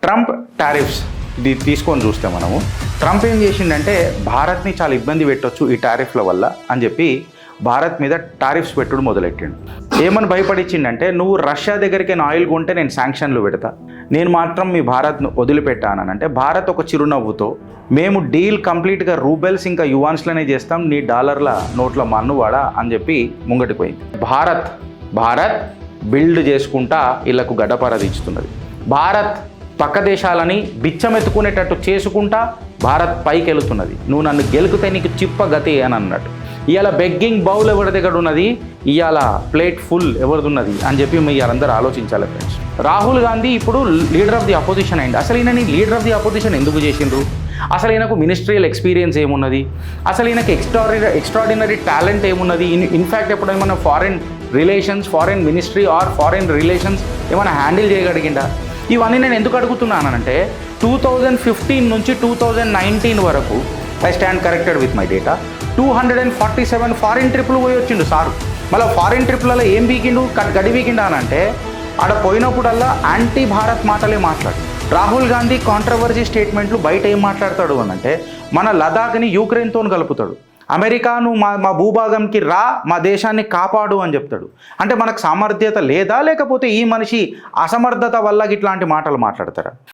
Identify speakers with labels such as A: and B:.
A: Trump tariffs ఇది తీసుకొని చూస్తే మనము ట్రంప్ ఏం చేసిండంటే భారత్ని చాలా ఇబ్బంది పెట్టొచ్చు ఈ టారిఫ్ల వల్ల అని చెప్పి భారత్ మీద టారిఫ్స్ పెట్టుడు మొదలెట్టిండు. ఏమని భయపడిచ్చిండంటే, నువ్వు రష్యా దగ్గరికి ఆయిల్ కొంటే నేను శాంక్షన్లు పెడతా, నేను మాత్రం మీ భారత్ను వదిలిపెట్టానంటే భారత్ ఒక చిరునవ్వుతో మేము డీల్ కంప్లీట్గా రూబెల్స్ ఇంకా యువాన్స్లోనే చేస్తాం, నీ డాలర్ల నోట్ల మన్నువాడా అని చెప్పి ముంగటికి పోయింది. భారత్ బిల్డ్ చేసుకుంటా వీళ్ళకు గడ్డపారదించుతున్నది. భారత్ పక్క దేశాలని బిచ్చమెత్తుకునేటట్టు చేసుకుంటా భారత్ పైకి వెళుతున్నది. నువ్వు నన్ను గెలుకుతే నీకు చిప్ప గతి అని అన్నట్టు. ఇవాళ బెగ్గింగ్ బౌల్ ఎవరి దగ్గర ఉన్నది, ఇవాళ ప్లేట్ ఫుల్ ఎవరిదున్నది అని చెప్పి మీరందరూ ఆలోచించాలి ఫ్రెండ్స్. రాహుల్ గాంధీ ఇప్పుడు లీడర్ ఆఫ్ ది అపోజిషన్ అయింది. అసలు ఈయనని లీడర్ ఆఫ్ ది అపోజిషన్ ఎందుకు చేసిండ్రు? అసలు ఈయనకు మినిస్ట్రియల్ ఎక్స్పీరియన్స్ ఏమున్నది? అసలు ఈయనకు ఎక్స్ట్రాడినరీ టాలెంట్ ఏమున్నది? ఇన్ఫ్యాక్ట్ ఎప్పుడైనా మన foreign relations, foreign ministry or foreign relations ఏమైనా హ్యాండిల్ చేయగలిగిందా? ఇవన్నీ నేను ఎందుకు అడుగుతున్నానంటే 2015 నుంచి 2019 వరకు I stand corrected with my data 247 foreign ట్రిప్లు పోయి వచ్చిండు సారు. మళ్ళీ ఫారిన్ ట్రిప్లలో ఏం బీకిండు, గడి బీకిండా అని అంటే ఆడ పోయినప్పుడల్లా యాంటీ భారత్ మాటలే మాట్లాడు. రాహుల్ గాంధీ కాంట్రవర్సీ స్టేట్మెంట్లు బయట ఏం మాట్లాడతాడు అని అంటే మన లదాఖ్ని యూక్రెయిన్తో కలుపుతాడు, అమెరికాను మా భూభాగంకి రా, మా దేశాన్ని కాపాడు అని చెప్తాడు. అంటే మనకు సామర్థ్యత లేదా, లేకపోతే ఈ మనిషి అసమర్థత వల్ల ఇట్లాంటి మాటలు మాట్లాడతారా?